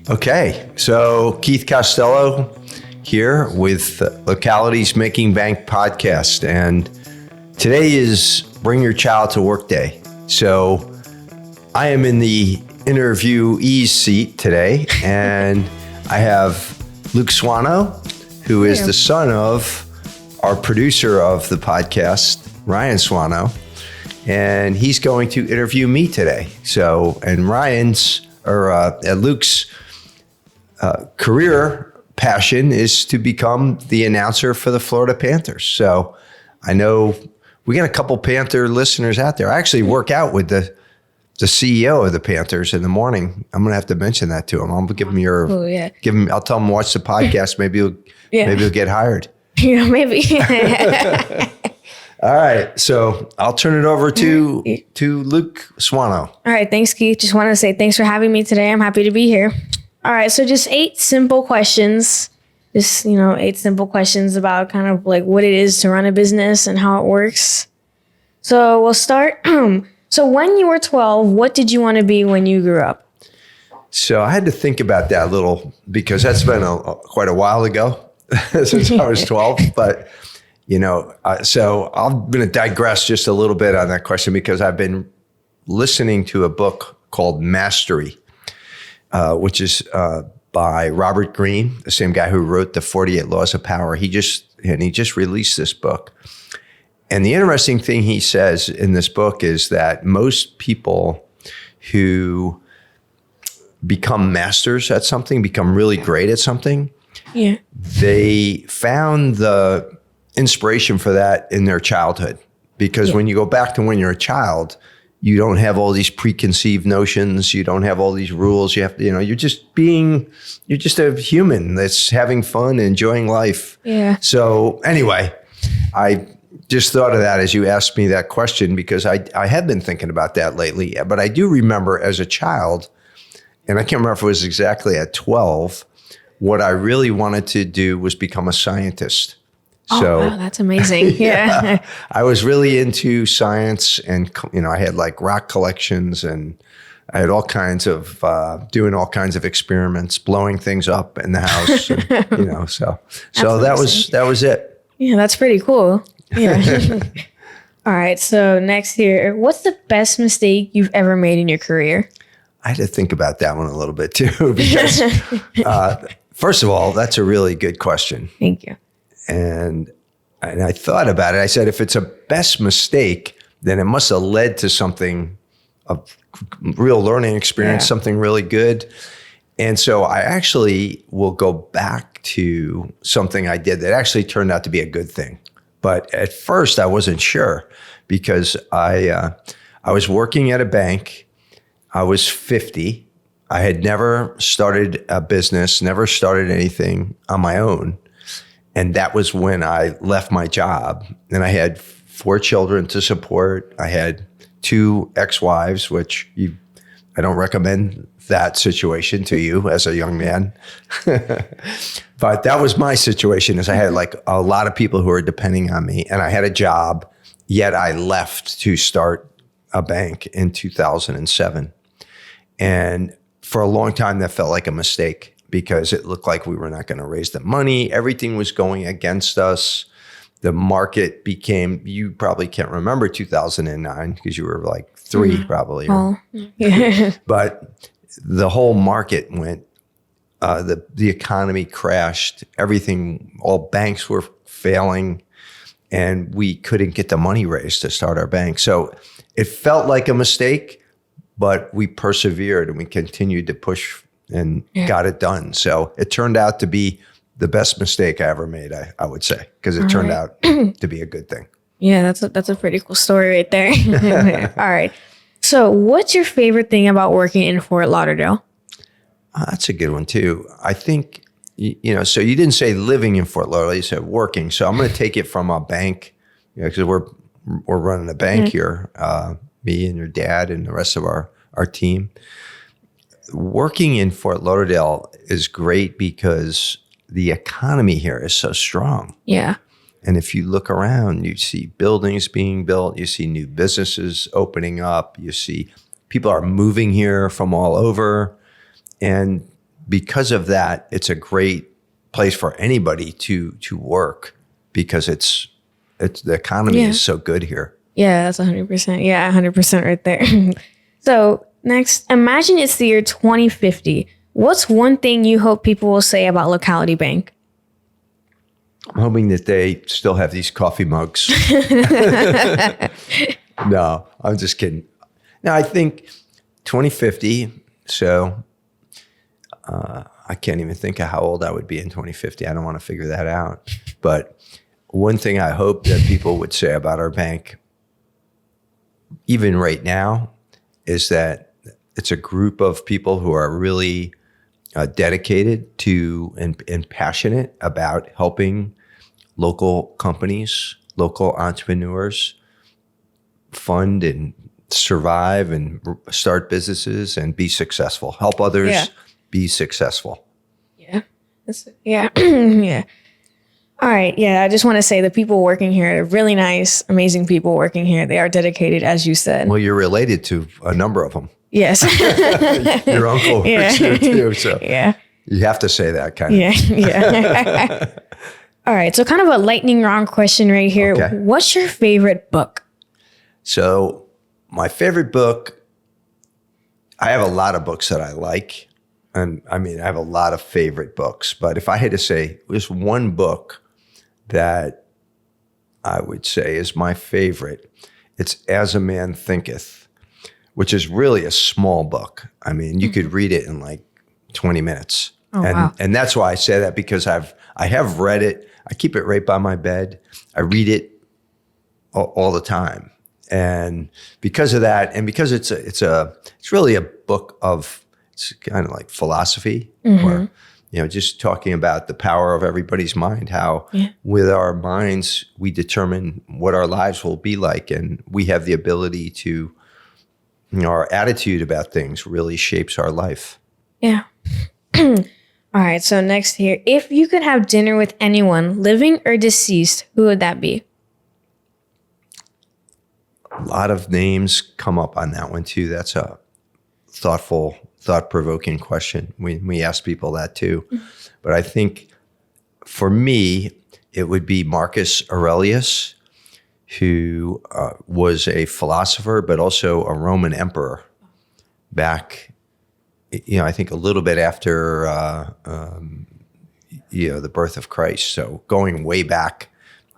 Okay, so Keith Costello here with Locality's Making Bank podcast, and today is Bring Your Child to Work Day. So I am in the interviewee seat today, and I have Luke Swanno, who is the son of our producer of the podcast, Ryan Swanno, and he's going to interview me today. So, and Luke's career passion is to become the announcer for the Florida Panthers. So I know we got a couple Panther listeners out there. I actually work out with the CEO of the Panthers in the morning. I'm going to have to mention that to him. I'll give him I'll tell him watch the podcast. Maybe he'll get hired. Yeah, maybe. All right. So I'll turn it over to Luke Swanno. All right. Thanks, Keith. Just want to say thanks for having me today. I'm happy to be here. All right. So just 8 simple questions. Just, 8 simple questions about kind of like what it is to run a business and how it works. So we'll start. So when you were 12, what did you want to be when you grew up? So I had to think about that a little because that's been quite a while ago since I was 12. But, so I'm going to digress just a little bit on that question because I've been listening to a book called Mastery, which is by Robert Greene, the same guy who wrote the 48 Laws of Power. He just released this book. And the interesting thing he says in this book is that most people who become masters at something, become really great at something, they found the inspiration for that in their childhood. Because when you go back to when you're a child, you don't have all these preconceived notions. You don't have all these rules. You have to, you're just a human that's having fun, enjoying life. Yeah. So anyway, I just thought of that as you asked me that question because I had been thinking about that lately. But I do remember as a child, and I can't remember if it was exactly at 12, what I really wanted to do was become a scientist. Wow, that's amazing. Yeah. I was really into science and, I had like rock collections and I had all kinds of, doing all kinds of experiments, blowing things up in the house, and, so that was it. Yeah, that's pretty cool. Yeah. All right. So next here, what's the best mistake you've ever made in your career? I had to think about that one a little bit too, because first of all, that's a really good question. Thank you. And I thought about it. I said, if it's a best mistake, then it must have led to something, a real learning experience, something really good. And so I actually will go back to something I did that actually turned out to be a good thing. But at first I wasn't sure because I was working at a bank. I was 50. I had never started a business, never started anything on my own. And that was when I left my job. And I had 4 children to support. I had 2 ex-wives, which I don't recommend that situation to you as a young man. But that was my situation, is I had like a lot of people who were depending on me. And I had a job, yet I left to start a bank in 2007. And for a long time, that felt like a mistake because it looked like we were not going to raise the money. Everything was going against us. The market became, you probably can't remember 2009 because you were like 3 probably. But the whole market went, the economy crashed. Everything, all banks were failing and we couldn't get the money raised to start our bank. So it felt like a mistake, but we persevered and we continued to push and got it done. So it turned out to be the best mistake I ever made, I would say, because it turned out to be a good thing. Yeah, that's a pretty cool story right there. All right. So what's your favorite thing about working in Fort Lauderdale? That's a good one too. I think, so you didn't say living in Fort Lauderdale, you said working. So I'm going to take it from a bank, because we're running a bank here, me and your dad and the rest of our team. Working in Fort Lauderdale is great because the economy here is so strong. Yeah. And if you look around, you see buildings being built, you see new businesses opening up, you see people are moving here from all over. And because of that, it's a great place for anybody to work because it's the economy is so good here. Yeah, that's 100%. Yeah, 100% right there. So next, imagine it's the year 2050. What's one thing you hope people will say about Locality Bank? I'm hoping that they still have these coffee mugs. No, I'm just kidding. No, I think 2050. So I can't even think of how old I would be in 2050. I don't want to figure that out. But one thing I hope that people would say about our bank, even right now, is that it's a group of people who are really dedicated to and passionate about helping local companies, local entrepreneurs fund and survive and start businesses and be successful, help others be successful. Yeah. Yeah. Yeah. All right. Yeah. I just want to say the people working here are really nice, amazing people working here. They are dedicated, as you said. Well, you're related to a number of them. Yes. Your uncle works here too. So you have to say that kind of. Yeah. All right. So kind of a lightning round question right here. Okay. What's your favorite book? So my favorite book, I have a lot of books that I like. And I mean, I have a lot of favorite books. But if I had to say just one book that I would say is my favorite, it's As a Man Thinketh, which is really a small book. I mean, you could read it in like 20 minutes. Oh, wow. And that's why I say that, because I have read it. I keep it right by my bed. I read it all the time. And because of that, and because it's really a book of, it's kind of like philosophy, or, just talking about the power of everybody's mind, how with our minds, we determine what our lives will be like. And we have the ability to, our attitude about things really shapes our life. Yeah. All right. So next here, if you could have dinner with anyone, living or deceased, who would that be? A lot of names come up on that one too. That's a thought-provoking question. We ask people that too. But I think for me, it would be Marcus Aurelius, who was a philosopher, but also a Roman emperor back, I think a little bit after, the birth of Christ. So going way back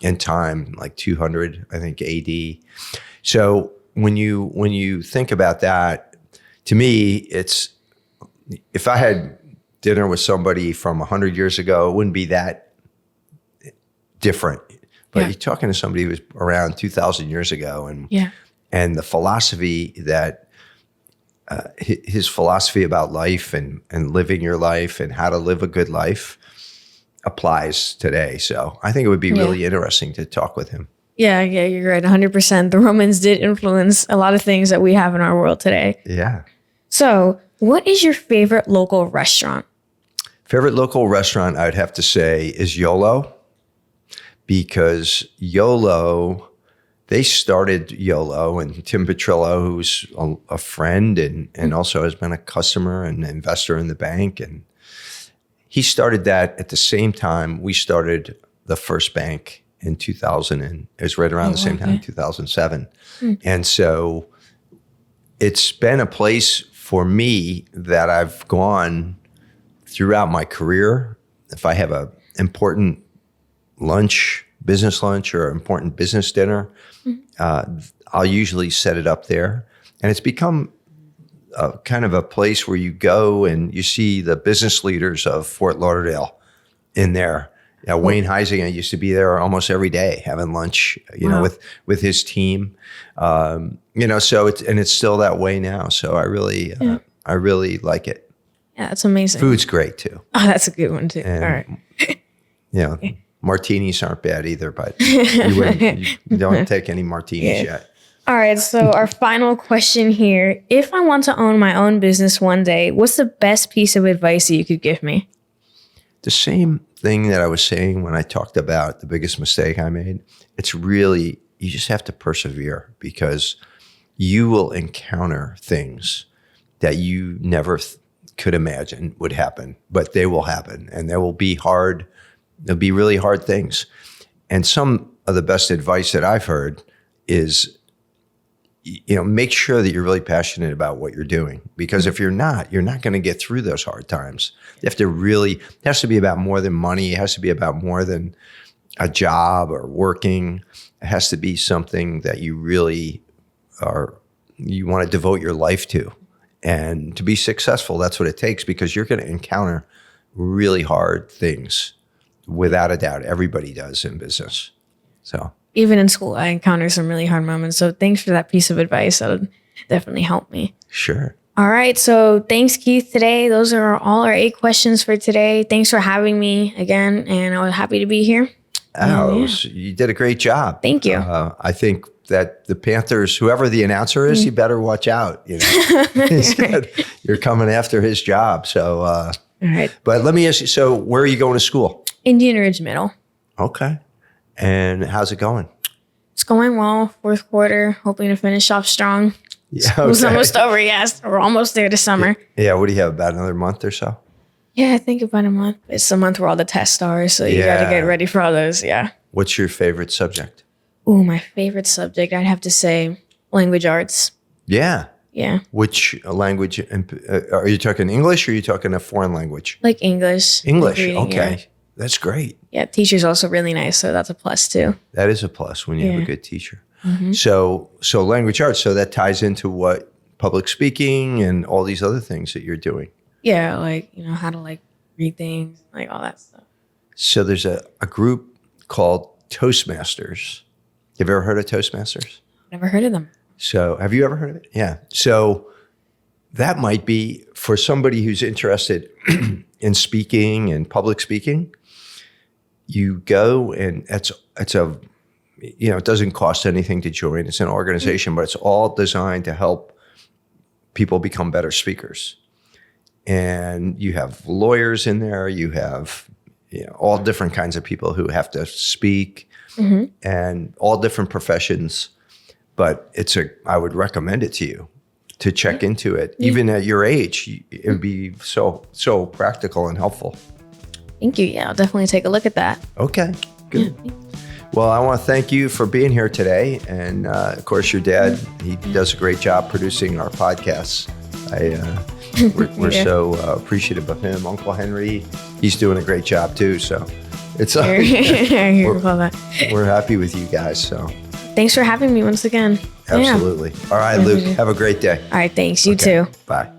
in time, like 200, I think, AD. So when you think about that, to me, it's, if I had dinner with somebody from 100 years ago, it wouldn't be that different. But you're talking to somebody who was around 2,000 years ago, and the philosophy that his philosophy about life and living your life and how to live a good life applies today. So I think it would be really interesting to talk with him. Yeah, you're right. 100%. The Romans did influence a lot of things that we have in our world today. Yeah. So what is your favorite local restaurant? Favorite local restaurant, I'd have to say, is YOLO. Because YOLO, they started YOLO, and Tim Petrillo, who's a friend and also has been a customer and investor in the bank, and he started that at the same time we started the first bank in 2000, and it was right around the same time, 2007. And so it's been a place for me that I've gone throughout my career. If I have a important lunch, business lunch, or important business dinner, I'll usually set it up there. And it's become kind of a place where you go and you see the business leaders of Fort Lauderdale in there. Wayne Huizinga used to be there almost every day having lunch, with his team. So it's still that way now. So I really like it. Yeah, it's amazing. Food's great too. Oh, that's a good one too. And, all right. Martinis aren't bad either, but you don't take any martinis yet. All right. So our final question here. If I want to own my own business one day, what's the best piece of advice that you could give me? The same thing that I was saying when I talked about the biggest mistake I made. It's really, you just have to persevere, because you will encounter things that you never could imagine would happen, but they will happen, and there will be hard. There'll be really hard things. And some of the best advice that I've heard is, make sure that you're really passionate about what you're doing, because if you're not going to get through those hard times. You have to it has to be about more than money. It has to be about more than a job or working. It has to be something that you really you want to devote your life to. And to be successful, that's what it takes, because you're going to encounter really hard things. Without a doubt, everybody does in business. So even in school, I encounter some really hard moments. So thanks for that piece of advice. That'll definitely help me. Sure. All right. So thanks, Keith, today. Those are all our 8 questions for today. Thanks for having me again. And I was happy to be here. You did a great job. Thank you. I think that the Panthers, whoever the announcer is, you better watch out. He said you're coming after his job. So, all right. But let me ask you, so where are you going to school? Indian Ridge Middle. Okay. And how's it going? It's going well. 4th quarter, hoping to finish off strong. Yeah, okay. It's almost over, yes. We're almost there this summer. Yeah, what do you have, about another month or so? Yeah, I think about a month. It's the month where all the tests are, so you got to get ready for all those, yeah. What's your favorite subject? Ooh, my favorite subject, I'd have to say language arts. Yeah. Yeah. Which language? Are you talking English, or are you talking a foreign language? Like English. English, like reading, okay. Yeah. That's great. Yeah, teacher's also really nice, so that's a plus too. That is a plus when you have a good teacher. Mm-hmm. So language arts, so that ties into what? Public speaking and all these other things that you're doing. Yeah, like, how to read things, like all that stuff. So there's a group called Toastmasters. Have you ever heard of Toastmasters? Never heard of them. So have you ever heard of it? Yeah. So that might be for somebody who's interested in speaking and public speaking. You go, and it doesn't cost anything to join. It's an organization, but it's all designed to help people become better speakers. And you have lawyers in there. You have all different kinds of people who have to speak, and all different professions. But I would recommend it to you to check into it. Even at your age, it would be so practical and helpful. Thank you. Yeah, I'll definitely take a look at that. Okay, good. Yeah. Well, I want to thank you for being here today. And of course, your dad, he does a great job producing our podcasts. We're so appreciative of him. Uncle Henry, he's doing a great job too. So it's we're happy with you guys. So thanks for having me once again. Absolutely. Yeah. All right, Luke, have a great day. All right, thanks. You too. Bye.